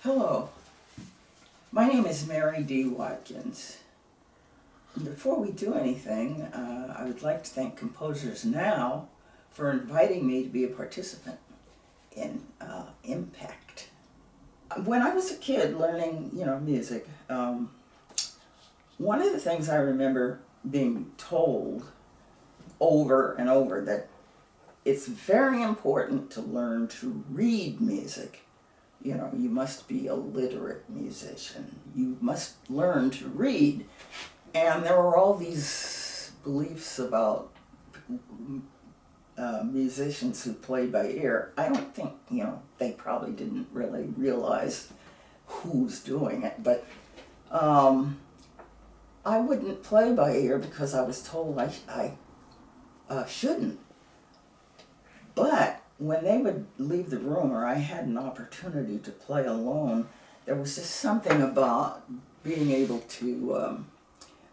Hello, my name is Mary D. Watkins. Before we do anything, I would like to thank Composers Now for inviting me to be a participant in Impact. When I was a kid learning, music, one of the things I remember being told over and over that it's very important to learn to read music. You must be a literate musician. You must learn to read. And there were all these beliefs about musicians who play by ear. I don't think, they probably didn't really realize who's doing it. But I wouldn't play by ear because I was told I shouldn't. But when they would leave the room or I had an opportunity to play alone, there was just something about being able to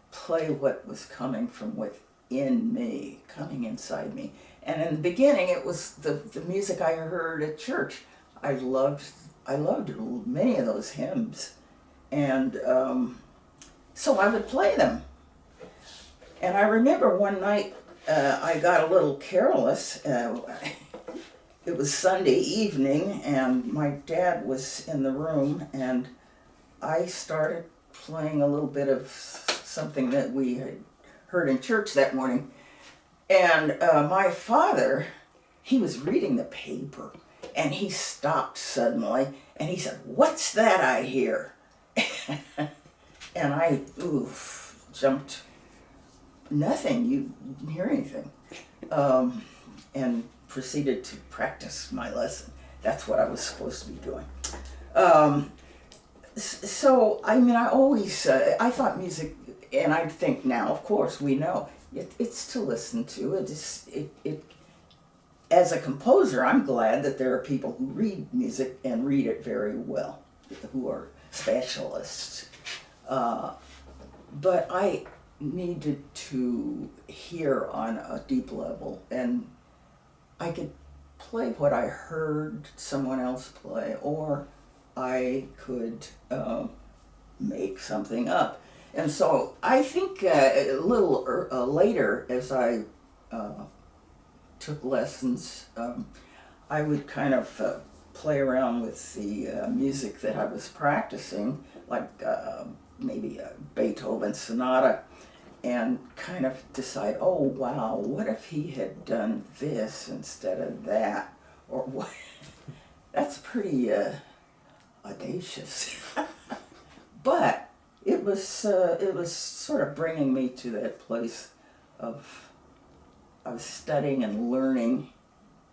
play what was coming from within me, coming inside me. And in the beginning, it was the music I heard at church. I loved many of those hymns. And so I would play them. And I remember one night I got a little careless. It was Sunday evening, and my dad was in the room, and I started playing a little bit of something that we had heard in church that morning. And my father, he was reading the paper, and he stopped suddenly, and he said, "What's that I hear?" And I, jumped. Nothing, you didn't hear anything. And proceeded to practice my lesson. That's what I was supposed to be doing. So, I always, I thought music, and I think now, of course, we know, it's to listen to. As a composer, I'm glad that there are people who read music and read it very well, who are specialists. But I needed to hear on a deep level, and I could play what I heard someone else play, or I could make something up. And so I think a little later, as I took lessons, I would kind of play around with the music that I was practicing, like maybe a Beethoven sonata, and kind of decide, oh wow, what if he had done this instead of that? Or what? That's pretty audacious. But it was sort of bringing me to that place of studying and learning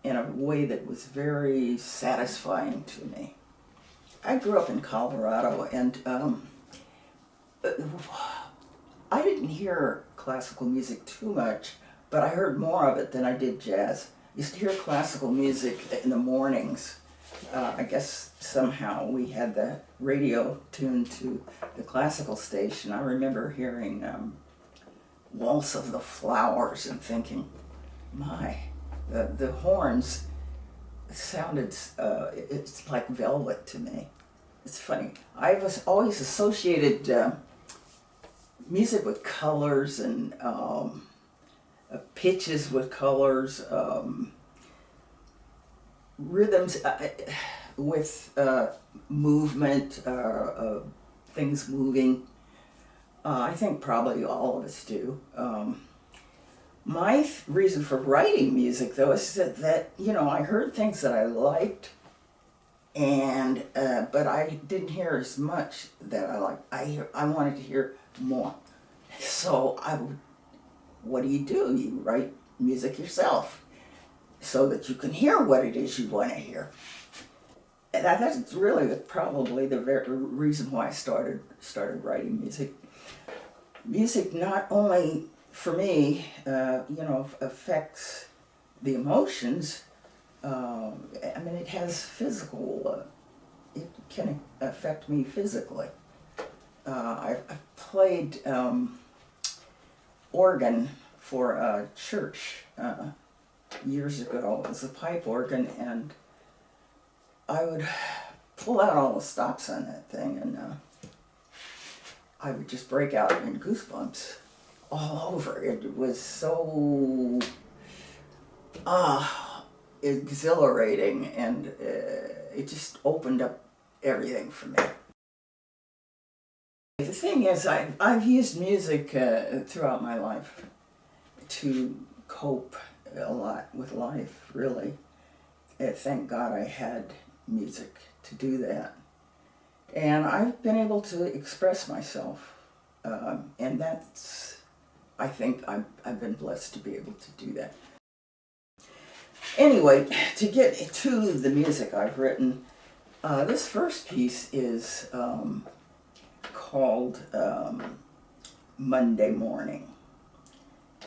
in a way that was very satisfying to me. I grew up in Colorado, and I didn't hear classical music too much, but I heard more of it than I did jazz. I used to hear classical music in the mornings. I guess somehow we had the radio tuned to the classical station. I remember hearing Waltz of the Flowers and thinking, my, the horns sounded, it's like velvet to me. It's funny. I was always associated music with colors and pitches with colors, rhythms with movement, things moving. I think probably all of us do. My reason for writing music, though, is that I heard things that I liked, and but I didn't hear as much that I liked. I wanted to hear more. So what do? You write music yourself so that you can hear what it is you want to hear. And that's really probably the reason why I started writing music. Music not only, for me, affects the emotions. It has physical, it can affect me physically. I've played organ for a church years ago. It was a pipe organ, and I would pull out all the stops on that thing, and I would just break out in goosebumps all over. It was so exhilarating, and it just opened up everything for me. The thing is, I've used music throughout my life to cope a lot with life, really. Thank God I had music to do that. And I've been able to express myself, and that's, I think I've been blessed to be able to do that. Anyway, to get to the music I've written, this first piece is called Monday Morning.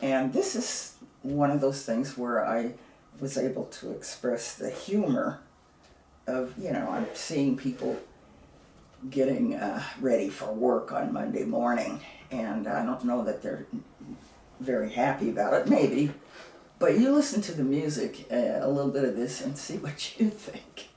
And this is one of those things where I was able to express the humor of, I'm seeing people getting ready for work on Monday morning, and I don't know that they're very happy about it, maybe, but you listen to the music, a little bit of this, and see what you think.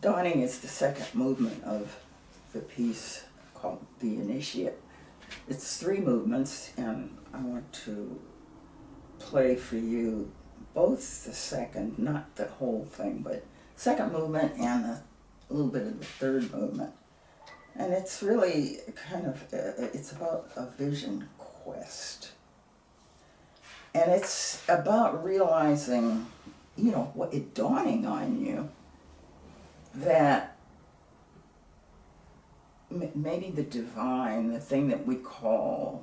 Dawning is the second movement of the piece called The Initiate. It's 3 movements, and I want to play for you both the second, not the whole thing, but second movement and a little bit of the third movement. And it's really kind of, it's about a vision quest. And it's about realizing, what it dawning on you that maybe the divine, the thing that we call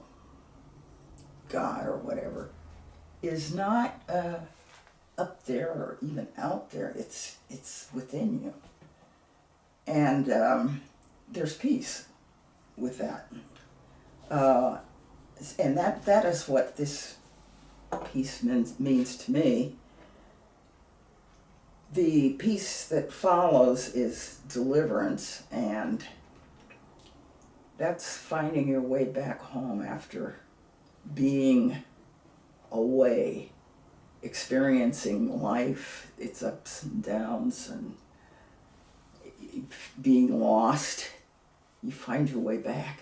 God or whatever, is not up there or even out there. It's within you. And there's peace with that. And that is what this piece means to me. The piece that follows is deliverance, and that's finding your way back home after being away, experiencing life, its ups and downs, and being lost. You find your way back.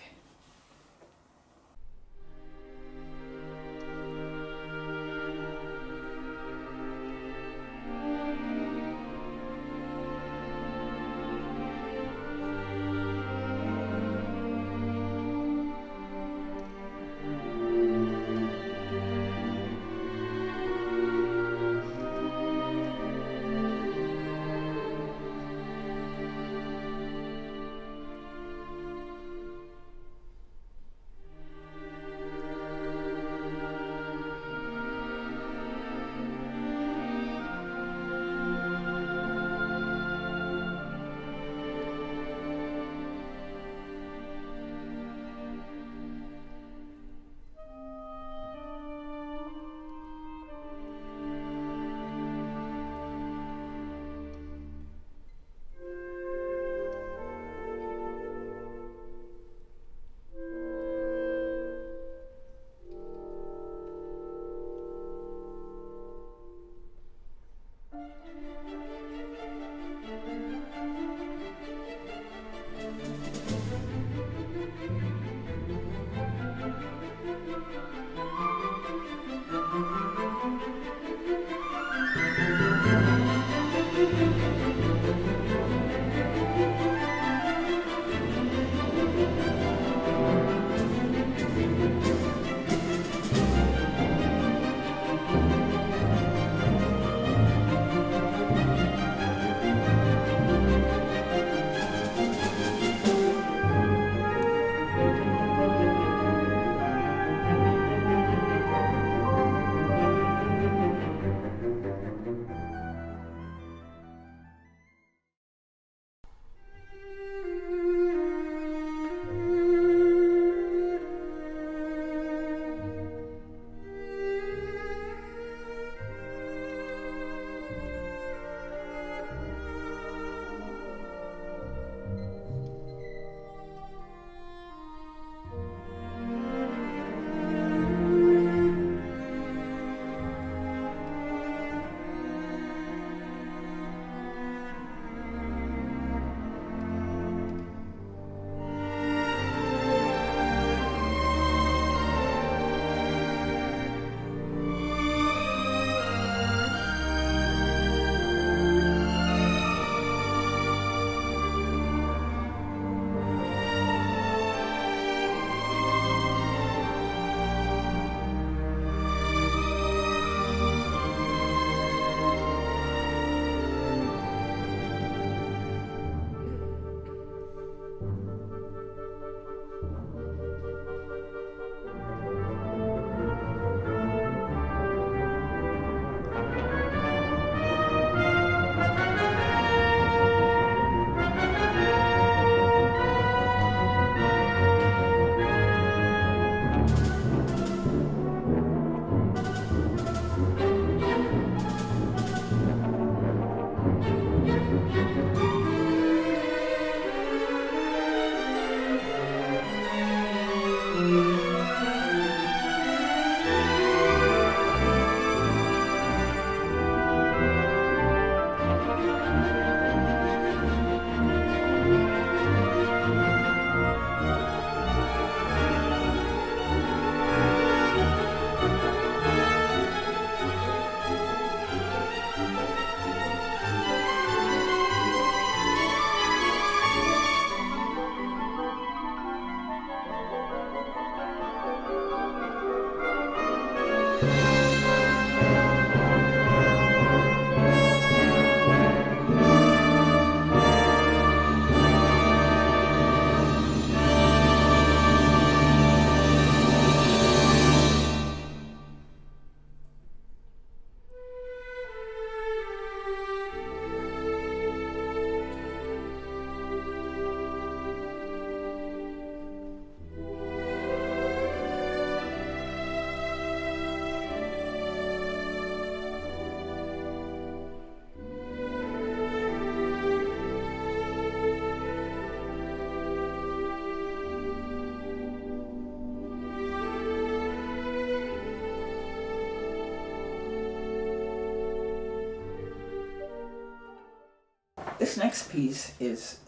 This next piece is,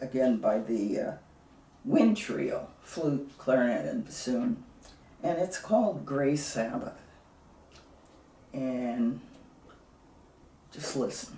again, by the Wind Trio, flute, clarinet, and bassoon, and it's called Gray Sabbath. And just listen.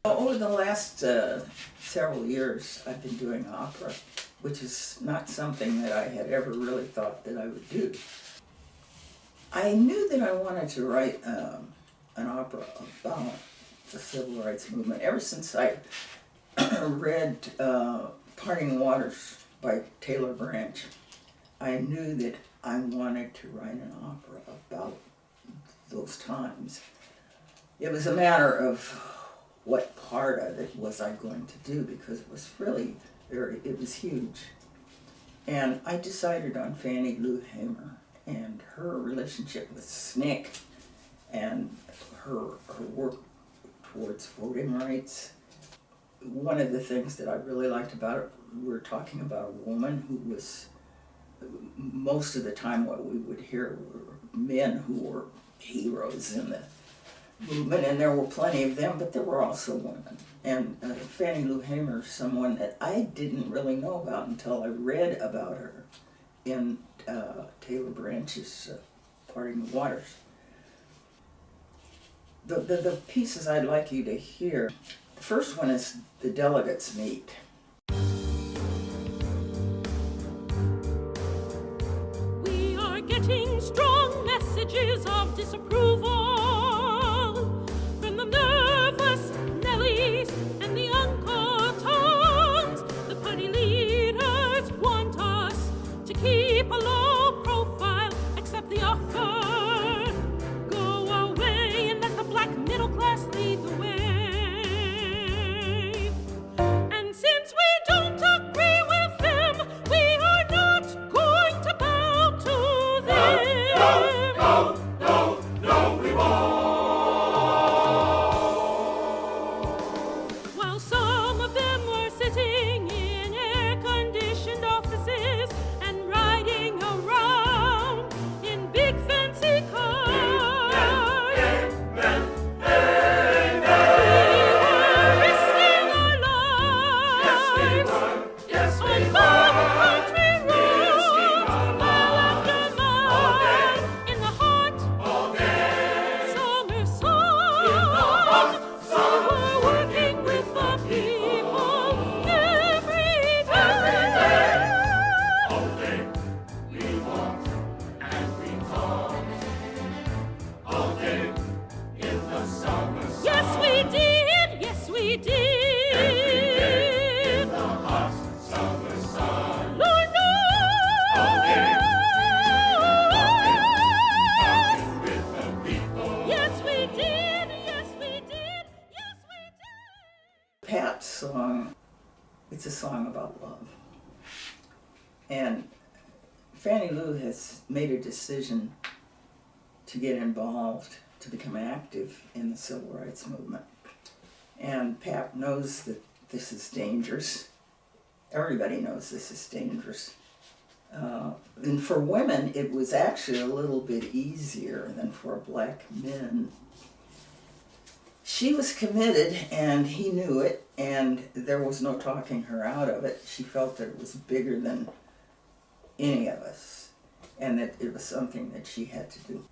Over the last several years, I've been doing opera, which is not something that I had ever really thought that I would do. I knew that I wanted to write an opera about the civil rights movement ever since I read Parting Waters by Taylor Branch. I knew that I wanted to write an opera about those times. It was a matter of what part of it was I going to do, because it was really it was huge. And I decided on Fannie Lou Hamer and her relationship with SNCC and her work towards voting rights. One of the things that I really liked about it, we're talking about a woman who was, most of the time what we would hear were men who were heroes in the movement, and there were plenty of them, but there were also women. And Fannie Lou Hamer is someone that I didn't really know about until I read about her in Taylor Branch's Parting the Waters. The pieces I'd like you to hear, the first one is The Delegates Meet. We are getting strong messages of disapproval from the nervous Nellies and the Uncle Toms. The party leaders want us to keep a low profile, accept the offer, go away and let the black middle class lead the way. And since we don't agree with them, we are not going to bow to them. No, we won't. While some of them were sitting in air-conditioned offices and riding around in big fancy cars, we were risking our lives on Bible country roads, mile after mile, in the hot summer sun. So we're working with the people every day. All day we walked and we talked. All day in the summer sun. Yes, we did. Yes, we did. In the hot summer sun. Lord knows. All day talking with the people. Yes, we did. Yes, we did. Yes, we did. Pat's song, it's a song about love. And Fannie Lou has made a decision to get involved, to become active in the civil rights movement. And Pat knows that this is dangerous. Everybody knows this is dangerous. And for women, it was actually a little bit easier than for black men. She was committed, and he knew it, and there was no talking her out of it. She felt that it was bigger than any of us, and that it was something that she had to do.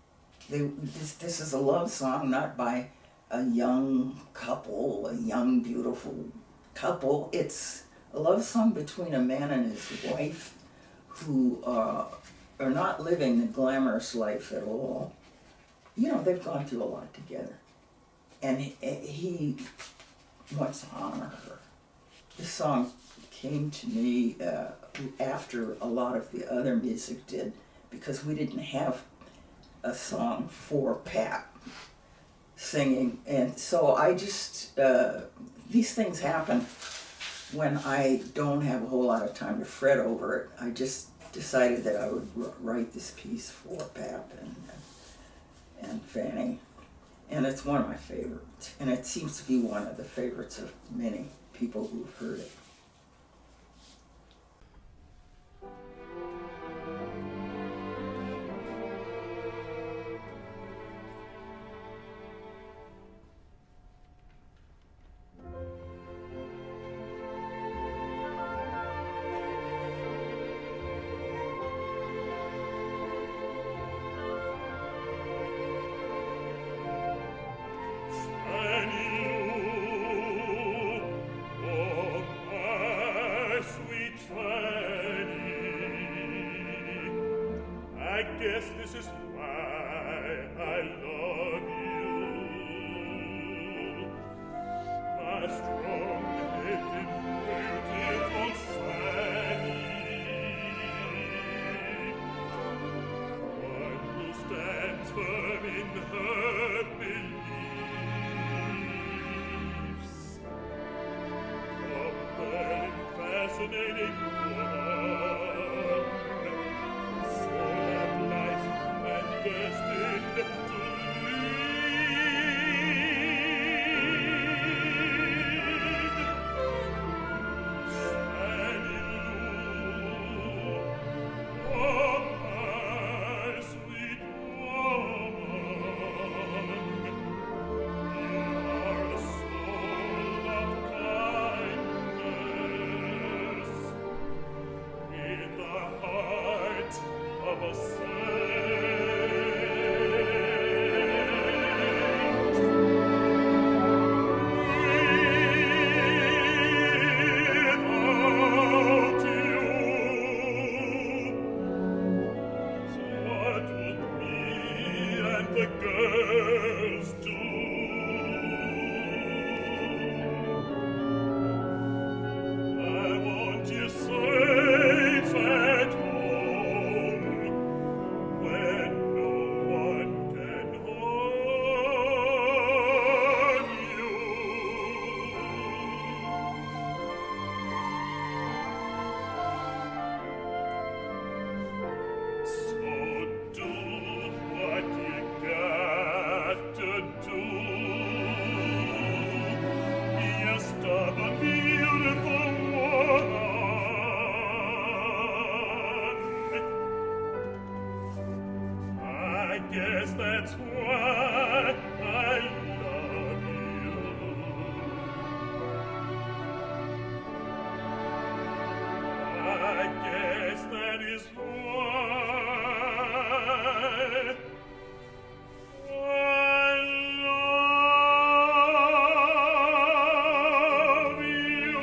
This is a love song, not by a young couple, a young, beautiful couple. It's a love song between a man and his wife who are not living the glamorous life at all. You know, they've gone through a lot together. And he wants to honor her. This song came to me after a lot of the other music did, because we didn't have a song for Pat singing. And so I just, these things happen when I don't have a whole lot of time to fret over it. I just decided that I would write this piece for Pat and Fannie. And it's one of my favorites. And it seems to be one of the favorites of many people who've heard it. I guess this is why I love you, my strong-headed, beautiful Fanny, one who stands firm in her beliefs, humble and fascinating one, full of life and destined to lead. Fanny Lou, oh my sweet the girls do. I want you safe at home when no one can harm you. So do what you got to do. Be a stubborn, beautiful woman. I guess that's why I love you. I guess that is why I love you.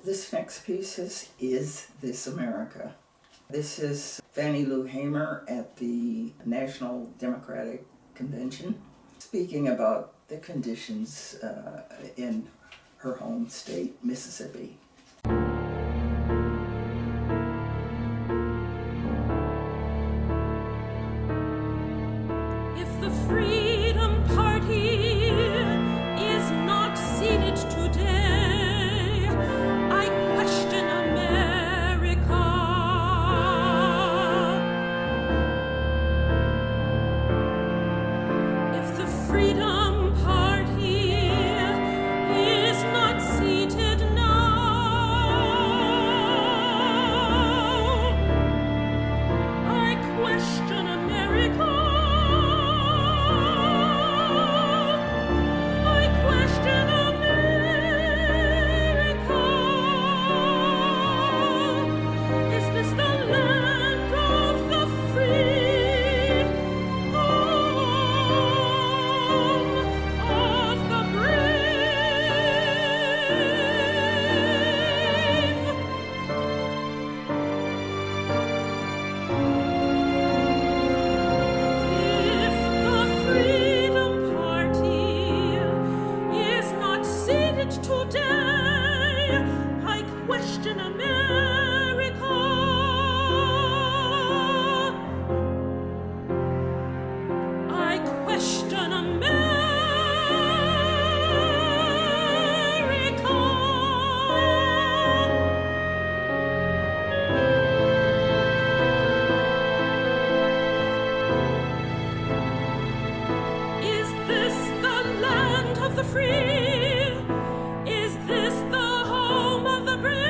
This next piece is This America. This is Fannie Lou Hamer at the National Democratic Convention, speaking about the conditions in her home state, Mississippi. If the Freedom Party is not seated today, I question America. If the Freedom Party is not seated now, I question America. I question America. Is this the land of the free, home of the brave? If the Freedom Party is not seated today, I question America. I question America. Is this the land of the free? Is this the home of the brave?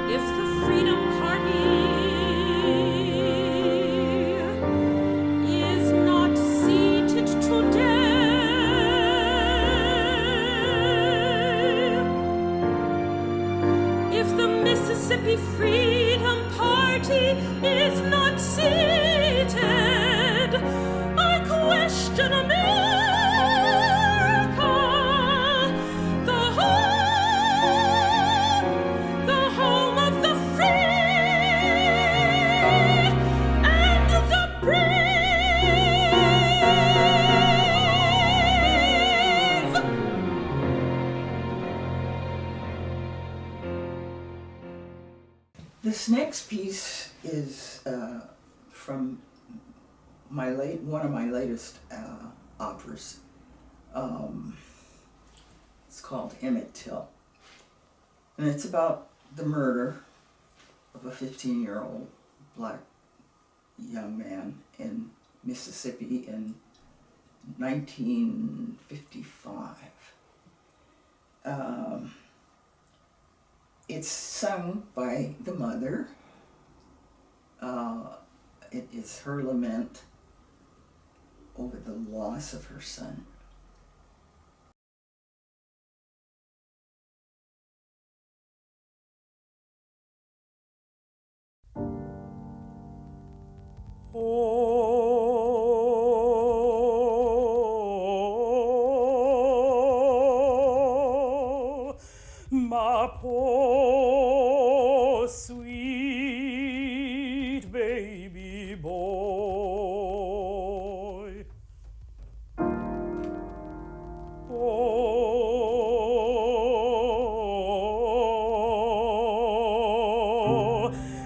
If the Freedom Party is not seated today, if the Mississippi Freedom Party is not seated, I question America, the home of the free and the brave. This next piece is from one of my latest operas. It's called Emmett Till, and it's about the murder of a 15-year-old black young man in Mississippi in 1955. It's sung by the mother. It is her lament over the loss of her son. Oh, my poor sweet baby boy. Oh,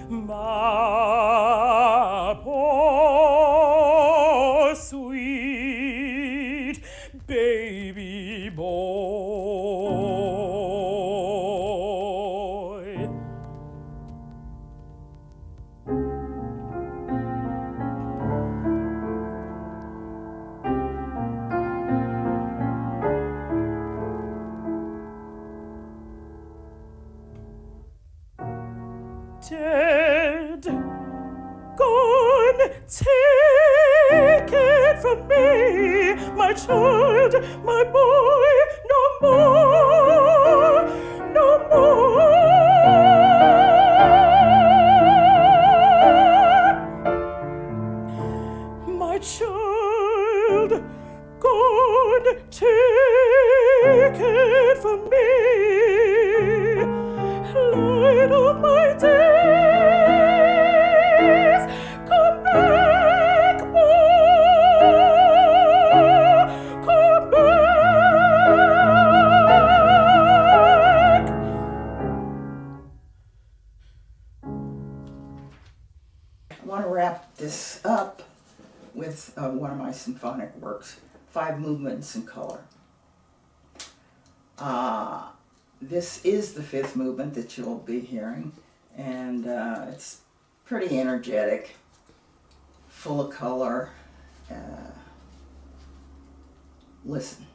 my poor sweet baby boy. Dead, gone, take it from me, my child, my boy, no more, no more. My child, gone, take it from me, light of my days, come back, boy, come back. I want to wrap this up with one of my symphonic works, 5 movements in color. This is the 5th movement that you'll be hearing, and it's pretty energetic, full of color. Listen.